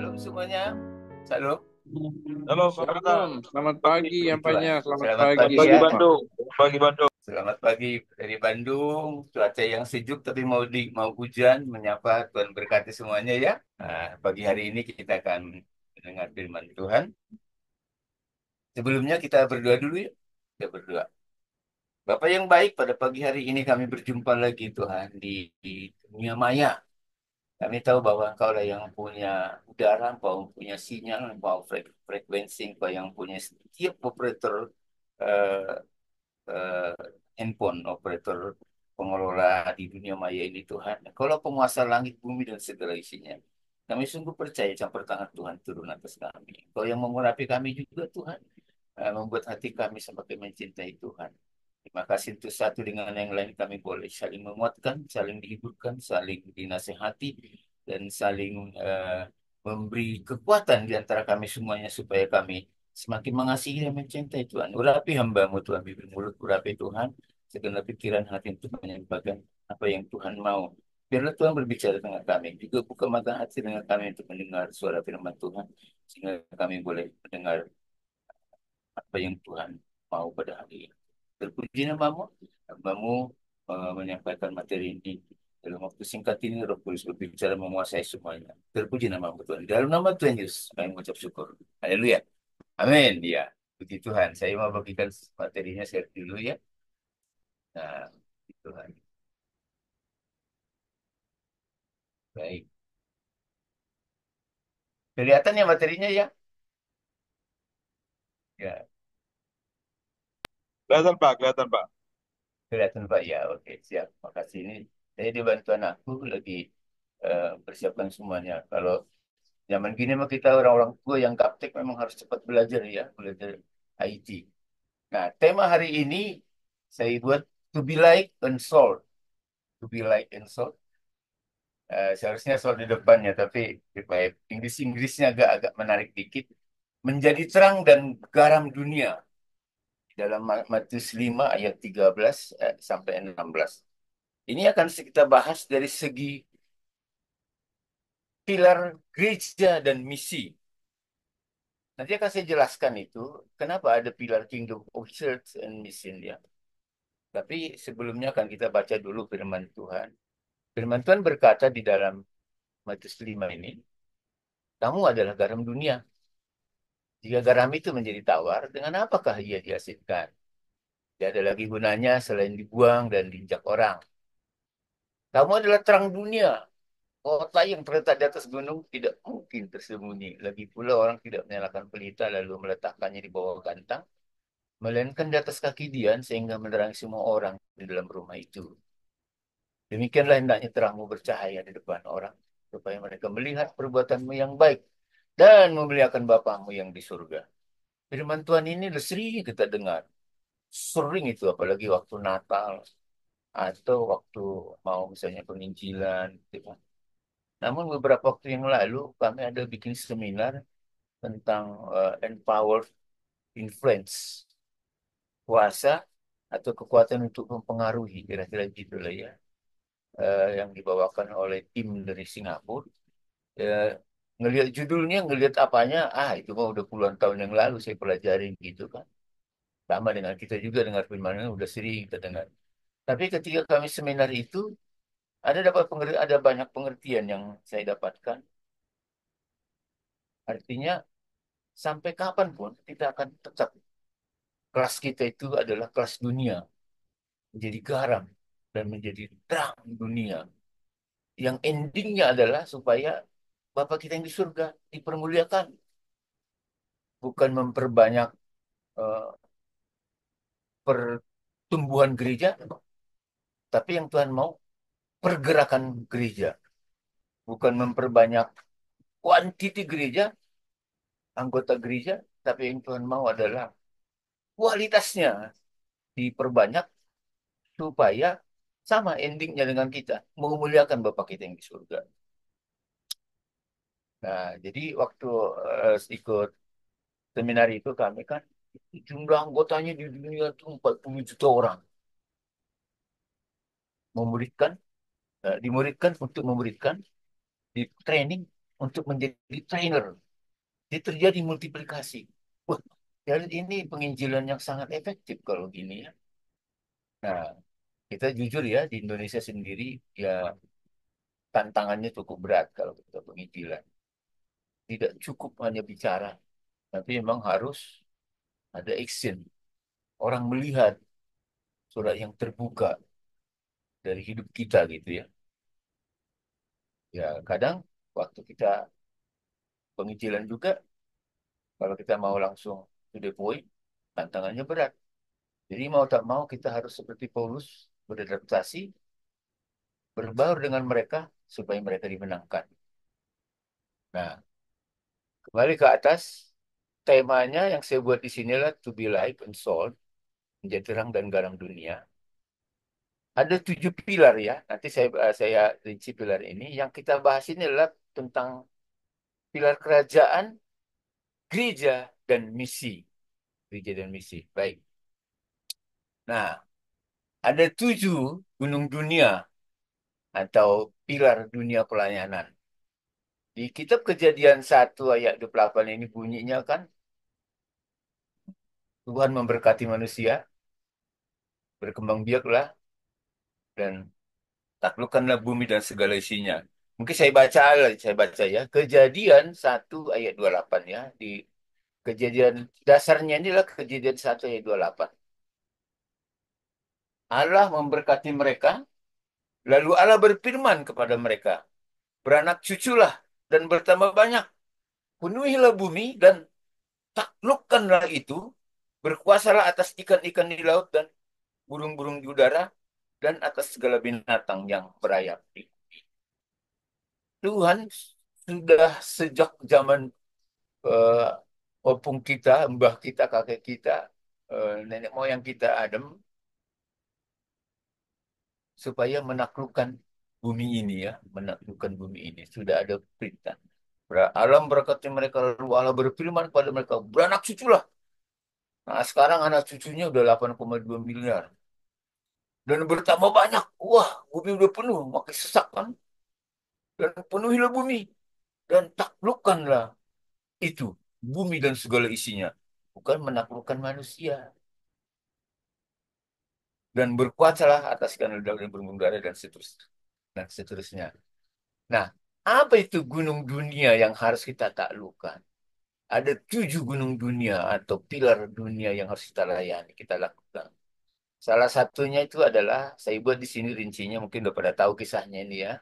Shalom semuanya. Shalom. Halo Pak Nathan. Shalom, selamat Pagi. pagi Puji Tuhan. apanya, selamat Selamat pagi pagi Pagi ya. semua. Bandung. Pagi Bandung. Selamat pagi dari Bandung. Cuaca yang sejuk tapi mau hujan, menyapa Tuhan berkati semuanya ya. Nah, pagi hari ini kita akan mendengar firman Tuhan. Sebelumnya kita berdoa dulu ya. Kita berdoa. Bapak yang baik, pada pagi hari ini kami berjumpa lagi Tuhan di dunia maya. Kami tahu bahwa Engkau lah yang punya udara, Engkau punya sinyal, Engkau frekuensi, Engkau yang punya setiap operator eh, eh, handphone, operator pengelola di dunia maya ini Tuhan. Kalau penguasa langit, bumi, dan segala isinya. Kami sungguh percaya campur tangan Tuhan turun atas kami. Engkau yang mengurapi kami juga Tuhan. Membuat hati kami semakin mencintai Tuhan. Terima kasih untuk satu dengan yang lain kami boleh saling menguatkan, saling dihiburkan, saling dinasehati, dan saling memberi kekuatan di antara kami semuanya supaya kami semakin mengasihi dan mencintai Tuhan. Urapi hamba-Mu Tuhan, bibir mulut urapi Tuhan, segenap pikiran hati untuk menyampaikan apa yang Tuhan mau. Biarlah Tuhan berbicara dengan kami, juga buka mata hati dengan kami untuk mendengar suara firman Tuhan, sehingga kami boleh mendengar apa yang Tuhan mau pada hari ini. Terpuji namamu, namamu menyampaikan materi ini. Dalam waktu singkat ini, Roh Kudus berbicara menguasai semuanya. Terpuji namamu Tuhan. Dalam nama Tuhan Yesus, kami mengucap syukur. Haleluya. Amin. Ya, puji Tuhan. Saya mau bagikan materinya share dulu ya. Nah, puji Tuhan. Baik. Kelihatan ya materinya ya? Ya, Kelihatan Pak, kelihatan Pak. kelihatan Pak ya. Oke, siap. Makasih ini. Saya dibantu anakku lagi persiapkan semuanya. Kalau zaman gini mah kita orang-orang tua yang gaptek memang harus cepat belajar ya, belajar IT. Nah, tema hari ini saya buat to be like and sold. To be like and sold. Seharusnya sold di depannya, tapi Inggrisnya agak-agak menarik dikit. Menjadi terang dan garam dunia. Dalam Matius 5 ayat 13 sampai 16. Ini akan kita bahas dari segi pilar gereja dan misi. Nanti akan saya jelaskan itu, kenapa ada pilar Kingdom of Church and Mission ya. Tapi sebelumnya akan kita baca dulu firman Tuhan. Firman Tuhan berkata di dalam Matius 5 ini, kamu adalah garam dunia. Jika garam itu menjadi tawar, dengan apakah ia dihasilkan? Tidak ada lagi gunanya selain dibuang dan diinjak orang. Kamu adalah terang dunia. Kota yang terletak di atas gunung tidak mungkin tersembunyi. Lagi pula orang tidak menyalakan pelita lalu meletakkannya di bawah gantang, melainkan di atas kaki Dian sehingga menerangi semua orang di dalam rumah itu. Demikianlah hendaknya terangmu bercahaya di depan orang, supaya mereka melihat perbuatanmu yang baik dan memuliakan Bapamu yang di surga. Firman Tuhan ini sering kita dengar. Sering itu, apalagi waktu Natal atau waktu mau misalnya penginjilan. Gitu kan. Namun beberapa waktu yang lalu kami ada bikin seminar tentang empower influence, kuasa atau kekuatan untuk mempengaruhi, kira-kira gitulah ya. Yang dibawakan oleh tim dari Singapura. Eh, ngelihat judulnya, ngelihat apanya, itu mah udah puluhan tahun yang lalu saya pelajari gitu kan. Sama dengan kita juga dengar firman udah sering kita dengar. Tapi ketika kami seminar itu, ada banyak pengertian yang saya dapatkan. Artinya sampai kapanpun kita akan tetap kelas kita itu adalah kelas dunia, menjadi garam dan menjadi terang dunia. Yang endingnya adalah supaya Bapa kita yang di surga dipermuliakan, bukan memperbanyak eh, pertumbuhan gereja, tapi yang Tuhan mau pergerakan gereja, bukan memperbanyak kuantiti gereja, anggota gereja, tapi yang Tuhan mau adalah kualitasnya diperbanyak supaya sama endingnya dengan kita, memuliakan Bapa kita yang di surga. Nah, jadi waktu ikut seminar itu kami kan jumlah anggotanya di dunia itu 40 juta orang memuridkan, dimuridkan untuk memuridkan, di training untuk menjadi trainer. Jadi terjadi multiplikasi. Wah, jadi ini penginjilan yang sangat efektif kalau gini ya. Nah, kita jujur ya, di Indonesia sendiri ya tantangannya cukup berat kalau kita penginjilan. Tidak cukup hanya bicara, tapi memang harus ada action. Orang melihat surat yang terbuka dari hidup kita gitu ya. Ya, kadang waktu kita penginjilan juga, kalau kita mau langsung to the point, tantangannya berat. Jadi mau tak mau kita harus seperti Paulus, beradaptasi, berbaur dengan mereka supaya mereka dimenangkan. Nah, kembali ke atas, temanya yang saya buat di sini adalah to be light and salt, menjadi terang dan garam dunia. Ada 7 pilar ya. Nanti saya rinci pilar ini. Yang kita bahas ini adalah tentang pilar kerajaan, gereja, dan misi. Gereja dan misi. Baik. Nah, ada 7 gunung dunia atau pilar dunia pelayanan. Di kitab Kejadian 1 ayat 28 ini bunyinya kan, Tuhan memberkati manusia, berkembang biaklah, dan taklukkanlah bumi dan segala isinya. Mungkin saya baca ya. Kejadian 1 ayat 28 ya. Di kejadian dasarnya inilah Kejadian 1 ayat 28. Allah memberkati mereka, lalu Allah berfirman kepada mereka, beranak cuculah dan bertambah banyak, penuhilah bumi dan taklukkanlah itu, berkuasalah atas ikan-ikan di laut dan burung-burung di udara, dan atas segala binatang yang berayap di bumi. Tuhan sudah sejak zaman eh, opung kita, mbah kita, kakek kita, nenek moyang kita Adam, supaya menaklukkan bumi ini ya, menaklukkan bumi ini. Sudah ada perintah. Alam berkati mereka, lalu Allah berfirman kepada mereka, beranak cuculah. Nah, sekarang anak cucunya udah 8,2 miliar. Dan bertambah banyak. Wah, bumi udah penuh, makin sesak kan. Dan penuhilah bumi. Dan taklukkanlah itu, bumi dan segala isinya. Bukan menaklukkan manusia. Dan berkuatlah atas segala daun dan burung dara dan seterusnya. Dan seterusnya. Nah, apa itu gunung dunia yang harus kita taklukkan? Ada 7 gunung dunia atau pilar dunia yang harus kita layani, kita lakukan. Salah satunya itu adalah, saya buat di sini rincinya, mungkin udah pada tahu kisahnya ini ya.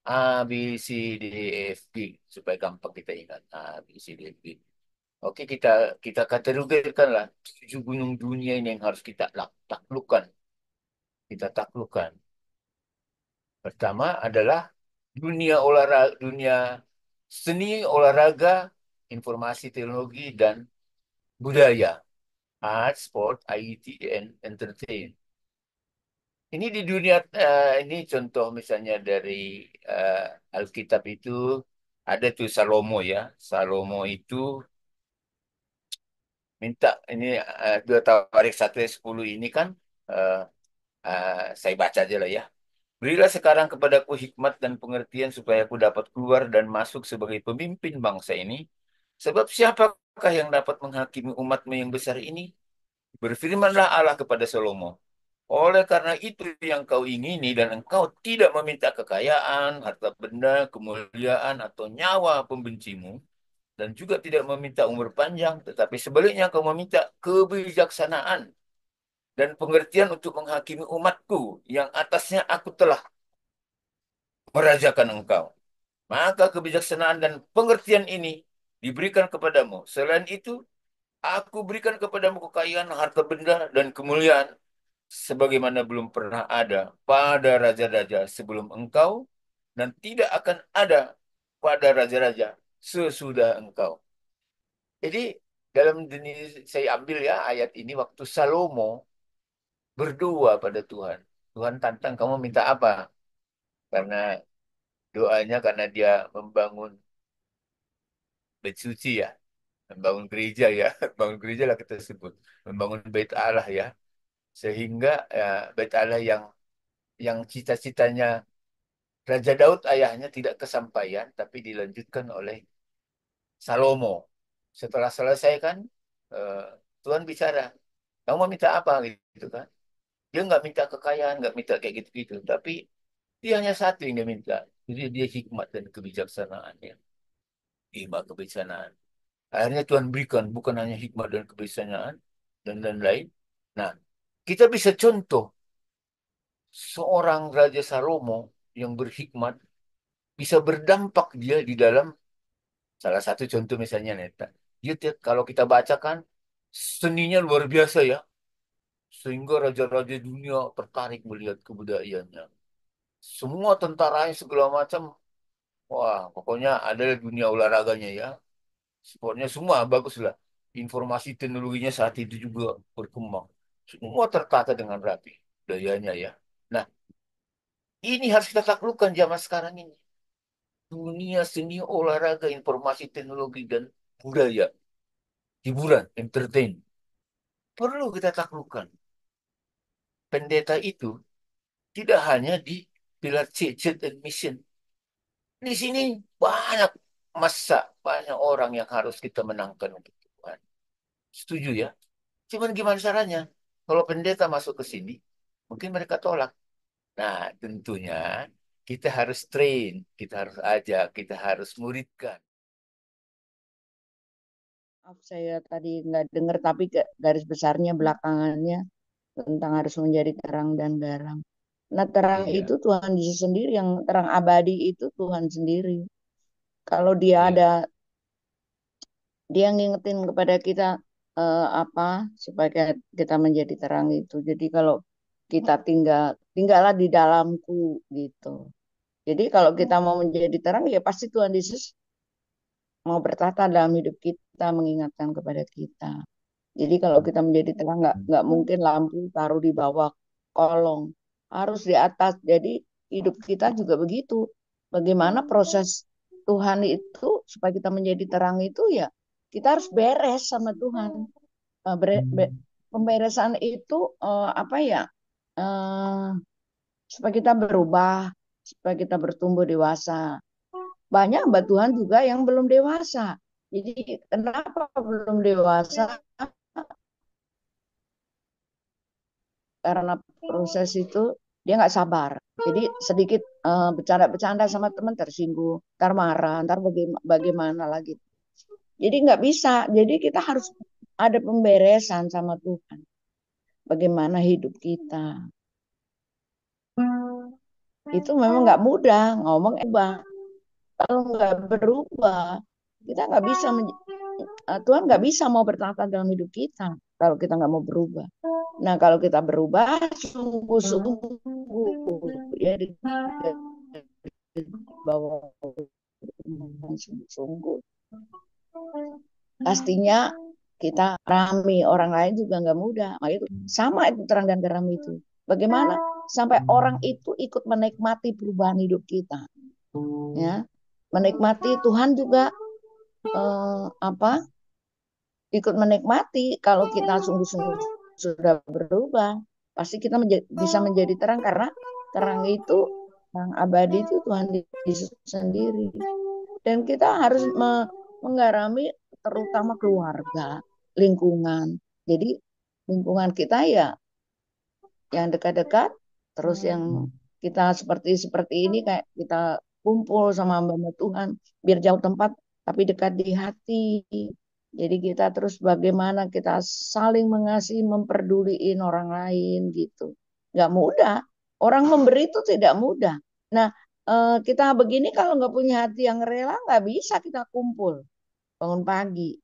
A, B, C, D, E, F, G, supaya gampang kita ingat. A, B, C, D, E, F, G. Oke, kita kategorikan lah 7 gunung dunia ini yang harus kita taklukkan. Kita taklukkan. Pertama adalah dunia olahraga, dunia seni, olahraga, informasi, teknologi, dan budaya. Art, sport, IT, and entertain. Ini di dunia, ini contoh misalnya dari eh, Alkitab itu, ada tuh Salomo ya. Salomo itu minta ini, 2 Tawarik 1 ayat 10 ini kan, eh, saya baca aja lah ya. Berilah sekarang kepadaku hikmat dan pengertian supaya aku dapat keluar dan masuk sebagai pemimpin bangsa ini. Sebab siapakah yang dapat menghakimi umatmu yang besar ini? Berfirmanlah Allah kepada Salomo. Oleh karena itu yang kau ingini dan engkau tidak meminta kekayaan, harta benda, kemuliaan, atau nyawa pembencimu, dan juga tidak meminta umur panjang, tetapi sebaliknya kau meminta kebijaksanaan dan pengertian untuk menghakimi umatku yang atasnya aku telah merajakan engkau. Maka kebijaksanaan dan pengertian ini diberikan kepadamu. Selain itu, aku berikan kepadamu kekayaan, harta benda, dan kemuliaan sebagaimana belum pernah ada pada raja-raja sebelum engkau dan tidak akan ada pada raja-raja sesudah engkau. Jadi dalam ini saya ambil ya ayat ini waktu Salomo berdoa pada Tuhan. Tuhan tantang kamu minta apa? Karena doanya karena dia membangun bait suci ya, membangun gereja ya, membangun gereja lah kita sebut, membangun bait Allah ya, sehingga bait Allah yang cita-citanya Raja Daud ayahnya tidak kesampaian, tapi dilanjutkan oleh Salomo. Setelah selesai kan, eh, Tuhan bicara, kamu mau minta apa gitu kan? Dia nggak minta kekayaan, nggak minta kayak gitu-gitu. Tapi dia hanya satu yang dia minta. Jadi dia hikmat dan kebijaksanaan ya. Hikmat kebijaksanaan. Akhirnya Tuhan berikan bukan hanya hikmat dan kebijaksanaan dan lain-lain. Nah, kita bisa contoh seorang Raja Salomo yang berhikmat bisa berdampak dia di dalam salah satu contoh misalnya Neta. Kalau kita bacakan seninya luar biasa ya. Sehingga raja-raja dunia tertarik melihat kebudayaannya. Semua tentaranya segala macam. Wah, pokoknya ada dunia olahraganya ya. Sportnya semua bagus lah. Informasi teknologinya saat itu juga berkembang. Semua tertata dengan rapi. Budayanya ya. Nah, ini harus kita taklukkan zaman sekarang ini. Dunia seni olahraga, informasi teknologi, dan budaya. Hiburan, entertain. Perlu kita taklukkan. Pendeta itu tidak hanya di pilar C, church and mission. Di sini banyak masa, banyak orang yang harus kita menangkan untuk Tuhan. Setuju ya? Cuman gimana caranya? Kalau pendeta masuk ke sini, mungkin mereka tolak. Nah, tentunya kita harus train, kita harus ajak, kita harus muridkan. Maaf, saya tadi nggak dengar, tapi garis besarnya belakangannya tentang harus menjadi terang dan garam. Nah, terang Iya, itu Tuhan Yesus sendiri, yang terang abadi itu Tuhan sendiri. Kalau dia iya. ada, dia ngingetin kepada kita apa supaya kita menjadi terang itu. Jadi kalau kita tinggallah di dalamku gitu. Jadi kalau kita mau menjadi terang, ya pasti Tuhan Yesus mau bertata dalam hidup kita, mengingatkan kepada kita. Jadi kalau kita menjadi terang, nggak mungkin lampu taruh di bawah kolong, harus di atas. Jadi hidup kita juga begitu. Bagaimana proses Tuhan itu supaya kita menjadi terang itu, ya kita harus beres sama Tuhan. Pemberesan itu apa ya? Eh, supaya kita berubah, supaya kita bertumbuh dewasa. Banyak hamba Tuhan juga yang belum dewasa. Jadi kenapa belum dewasa? Karena proses itu dia nggak sabar. Jadi sedikit bercanda-bercanda sama teman tersinggung, ntar marah, ntar bagaimana lagi. Jadi nggak bisa. Jadi kita harus ada pemberesan sama Tuhan. Bagaimana hidup kita. Itu memang nggak mudah ngomong kalau nggak berubah, kita nggak bisa Tuhan nggak bisa mau bertata dalam hidup kita kalau kita nggak mau berubah. Nah, kalau kita berubah sungguh-sungguh ya di bawah sungguh-sungguh, pastinya kita rame orang lain juga nggak mudah. Nah, itu sama itu terang dan garam itu. Bagaimana sampai orang itu ikut menikmati perubahan hidup kita, ya, menikmati Tuhan juga apa ikut menikmati kalau kita sungguh-sungguh sudah berubah, pasti kita bisa menjadi terang karena terang itu, terang abadi itu Tuhan Yesus sendiri. Dan kita harus menggarami terutama keluarga, lingkungan. Jadi lingkungan kita ya yang dekat-dekat, terus yang kita seperti seperti ini kayak kita kumpul sama hamba Tuhan, biar jauh tempat tapi dekat di hati. Jadi kita terus bagaimana kita saling mengasihi, memperduliin orang lain gitu. Nggak mudah. Orang memberi itu tidak mudah. Nah, kita begini kalau nggak punya hati yang rela, nggak bisa kita kumpul bangun pagi.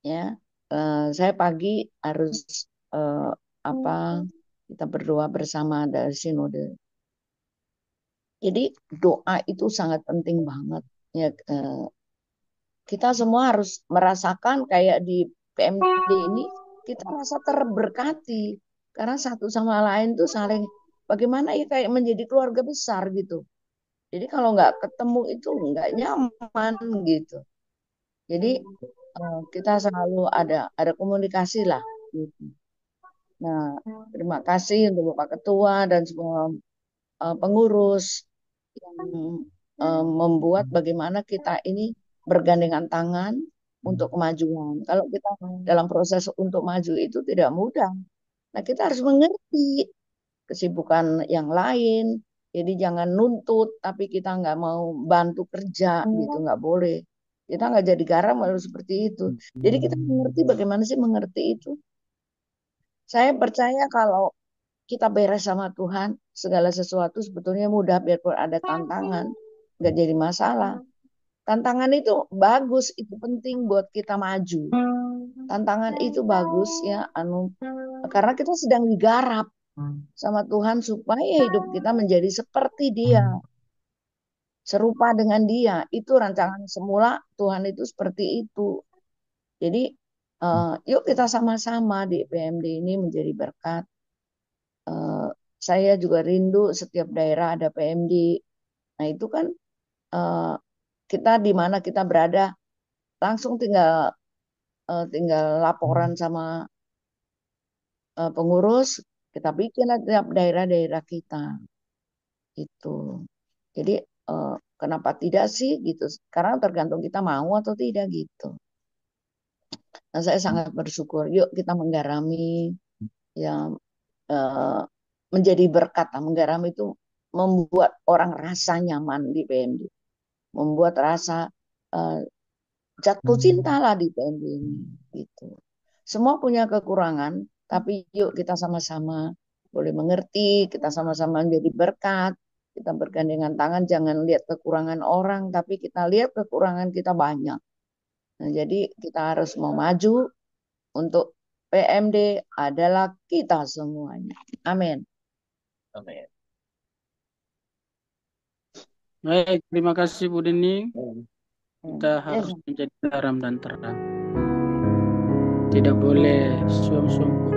Ya, saya pagi harus eh, apa? Kita berdoa bersama dari sinode. Jadi doa itu sangat penting banget. Ya, kita semua harus merasakan kayak di PMD ini kita merasa terberkati karena satu sama lain tuh saling bagaimana ya kayak menjadi keluarga besar gitu. Jadi kalau nggak ketemu itu nggak nyaman gitu. Jadi kita selalu ada komunikasi lah. Gitu. Nah, terima kasih untuk Bapak Ketua dan semua pengurus. yang membuat bagaimana kita ini bergandengan tangan untuk kemajuan. Kalau kita dalam proses untuk maju itu tidak mudah. Nah, kita harus mengerti kesibukan yang lain. Jadi jangan nuntut, tapi kita nggak mau bantu kerja gitu, nggak boleh. Kita nggak jadi garam harus seperti itu. Jadi kita mengerti bagaimana sih mengerti itu. Saya percaya kalau kita beres sama Tuhan, segala sesuatu sebetulnya mudah biarpun ada tantangan, nggak jadi masalah. Tantangan itu bagus, itu penting buat kita maju. Tantangan itu bagus ya, karena kita sedang digarap sama Tuhan supaya hidup kita menjadi seperti Dia, serupa dengan Dia. Itu rancangan semula Tuhan itu seperti itu. Jadi yuk kita sama-sama di PMD ini menjadi berkat. Saya juga rindu setiap daerah ada PMD. Nah itu kan kita di mana kita berada langsung tinggal laporan sama pengurus, kita bikin tiap daerah-daerah kita itu. Jadi kenapa tidak sih gitu? Karena tergantung kita mau atau tidak gitu. Nah, saya sangat bersyukur. Yuk kita menggarami yang menjadi berkat. Menggarami itu membuat orang rasa nyaman di PMD, membuat rasa jatuh cinta lah di PMD ini gitu. Semua punya kekurangan, tapi yuk kita sama-sama boleh mengerti, kita sama-sama menjadi berkat, kita bergandengan tangan, jangan lihat kekurangan orang, tapi kita lihat kekurangan kita banyak. Nah, jadi kita harus mau maju untuk PMD adalah kita semuanya. Amin. Amin. Baik, terima kasih Bu Deni. Kita Yes. harus menjadi garam dan terang. Tidak boleh suam-suam